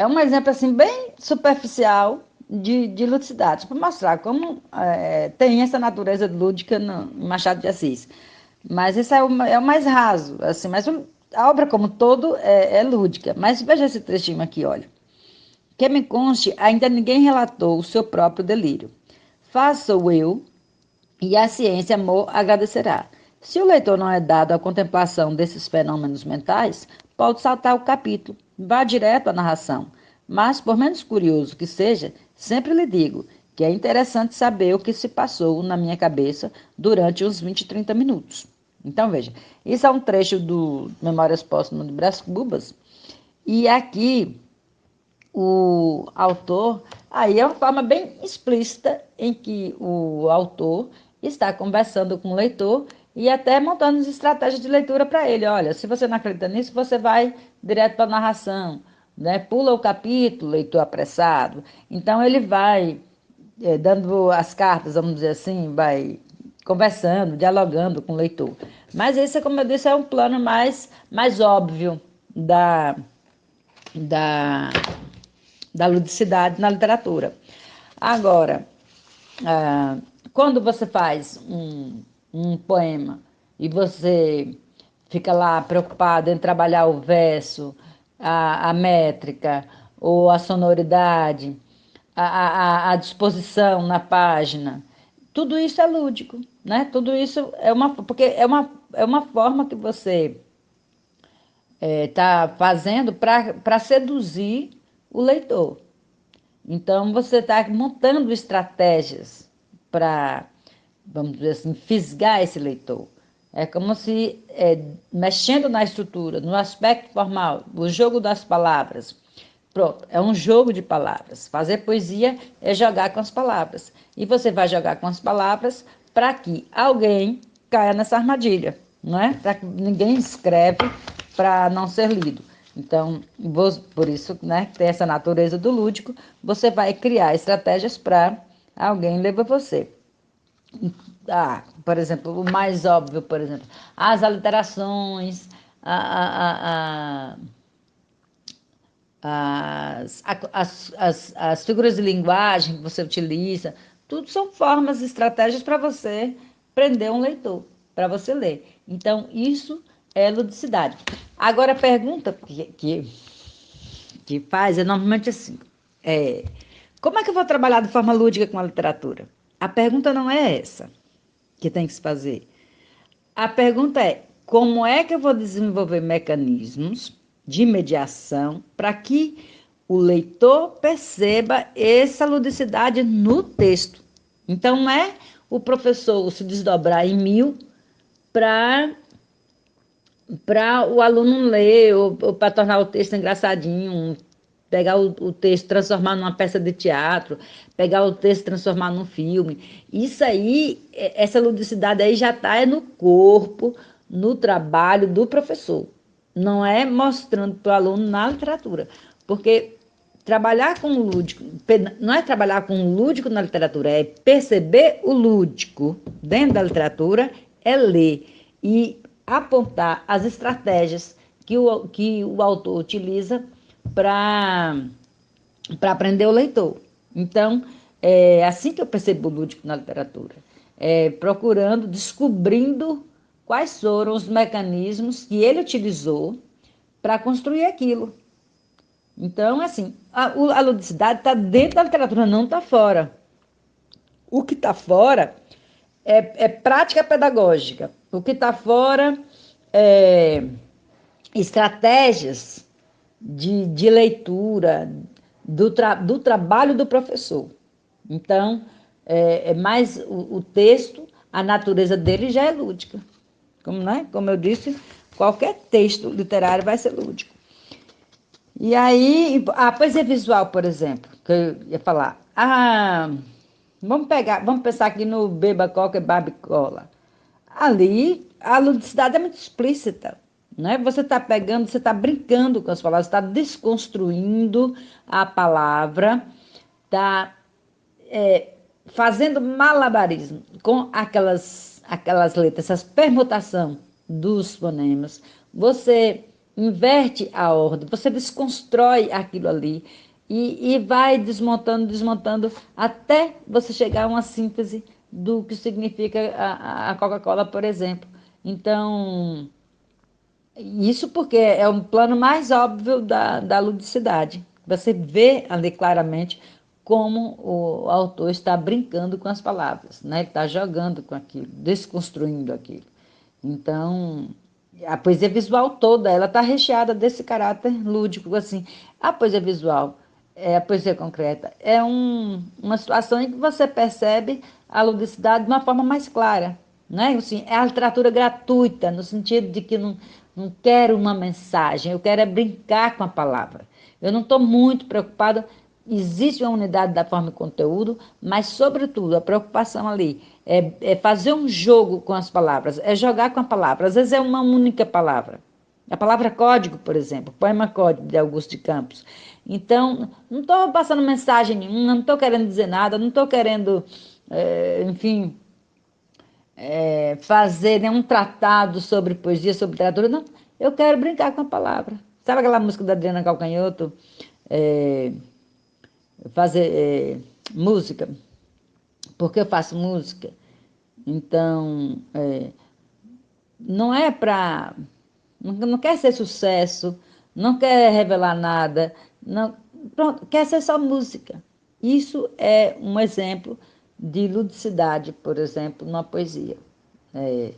é um exemplo assim bem superficial de ludicidade, para mostrar como tem essa natureza lúdica no Machado de Assis. Mas esse é o mais raso, assim, mas a obra como todo é lúdica. Mas veja esse trechinho aqui, olha. Que me conste, ainda ninguém relatou o seu próprio delírio. Faço eu, e a ciência amor agradecerá. Se o leitor não é dado à contemplação desses fenômenos mentais, pode saltar o capítulo, vá direto à narração. Mas, por menos curioso que seja, sempre lhe digo que é interessante saber o que se passou na minha cabeça durante uns 20, 30 minutos. Então, veja, isso é um trecho do Memórias Póstumas de Brás Cubas, e aqui o autor, aí é uma forma bem explícita em que o autor está conversando com o leitor e até montando as estratégias de leitura para ele. Olha, se você não acredita nisso, você vai direto para a narração, né? Pula o capítulo, leitor apressado. Então ele vai dando as cartas, vamos dizer assim, vai conversando, dialogando com o leitor. Mas esse, como eu disse, é um plano mais óbvio da, da ludicidade na literatura. Agora, quando você faz um poema e você fica lá preocupado em trabalhar o verso, a métrica ou a sonoridade, a disposição na página, tudo isso é lúdico, né? Tudo isso porque é uma forma que você está fazendo para seduzir o leitor. Então, você está montando estratégias para, vamos dizer assim, fisgar esse leitor. É como se, mexendo na estrutura, no aspecto formal, o jogo das palavras. Pronto, é um jogo de palavras. Fazer poesia é jogar com as palavras. E você vai jogar com as palavras para que alguém caia nessa armadilha, não é? Para que ninguém escreve para não ser lido. Então, por isso, né, tem essa natureza do lúdico, você vai criar estratégias para alguém ler você. Por exemplo, o mais óbvio, por exemplo, as aliterações, as figuras de linguagem que você utiliza, tudo são formas, estratégias para você prender um leitor, para você ler. Então, isso é ludicidade. Agora, a pergunta que faz é normalmente assim: como é que eu vou trabalhar de forma lúdica com a literatura? A pergunta não é essa que tem que se fazer. A pergunta é: como é que eu vou desenvolver mecanismos de mediação para que o leitor perceba essa ludicidade no texto? Então, não é o professor se desdobrar em mil para o aluno ler, ou para tornar o texto engraçadinho, pegar o texto, transformar numa peça de teatro, pegar o texto, transformar num filme. Isso aí, essa ludicidade aí já está no corpo, no trabalho do professor. Não é mostrando para o aluno na literatura. Porque trabalhar com o lúdico, não é trabalhar com o lúdico na literatura, é perceber o lúdico dentro da literatura, é ler e apontar as estratégias que o autor utiliza para aprender o leitor. Então, é assim que eu percebo o lúdico na literatura. Procurando, descobrindo quais foram os mecanismos que ele utilizou para construir aquilo. Então, assim, a ludicidade está dentro da literatura, não está fora. O que está fora é prática pedagógica. O que está fora é estratégias de leitura, do trabalho do professor. Então, mais o texto, a natureza dele já é lúdica. Como eu disse, qualquer texto literário vai ser lúdico. E aí, a poesia visual, por exemplo, que eu ia falar. Vamos pensar aqui no Beba Coca e Barbicola. Ali, a ludicidade é muito explícita. Né? Você está pegando, você está brincando com as palavras, está desconstruindo a palavra, está fazendo malabarismo com aquelas letras, essas permutação dos fonemas. Você inverte a ordem, você desconstrói aquilo ali e vai desmontando, desmontando, até você chegar a uma síntese do que significa a Coca-Cola, por exemplo. Então, isso porque é um plano mais óbvio da ludicidade. Você vê ali claramente como o autor está brincando com as palavras, né? Ele está jogando com aquilo, desconstruindo aquilo. Então, a poesia visual toda, ela está recheada desse caráter lúdico, assim. A poesia visual, a poesia concreta, é uma situação em que você percebe a ludicidade de uma forma mais clara, né? Assim, é a literatura gratuita, no sentido de que não quero uma mensagem, eu quero é brincar com a palavra. Eu não estou muito preocupada. Existe uma unidade da forma e conteúdo, mas, sobretudo, a preocupação ali é fazer um jogo com as palavras, é jogar com a palavra. Às vezes é uma única palavra. A palavra código, por exemplo, poema Código de Augusto de Campos. Então, não estou passando mensagem nenhuma, não estou querendo dizer nada, não estou querendo, enfim, fazer nenhum tratado sobre poesia, sobre literatura, não. Eu quero brincar com a palavra. Sabe aquela música da Adriana Calcanhoto? É, fazer música, porque eu faço música. Então, não é para. Não quer ser sucesso, não quer revelar nada, não, pronto, quer ser só música. Isso é um exemplo de ludicidade, por exemplo, numa poesia. É,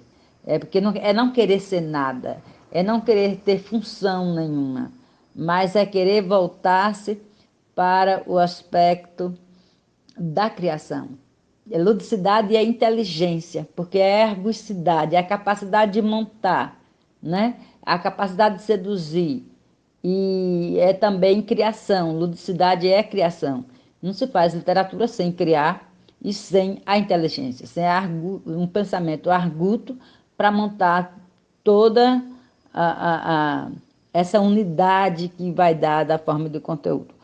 porque não querer ser nada, é não querer ter função nenhuma, mas é querer voltar-se para o aspecto da criação. É ludicidade e a inteligência, porque é a ergocidade, é a capacidade de montar, né? A capacidade de seduzir. E é também criação, ludicidade é criação. Não se faz literatura sem criar e sem a inteligência, sem um pensamento arguto para montar toda essa unidade que vai dar da forma do conteúdo.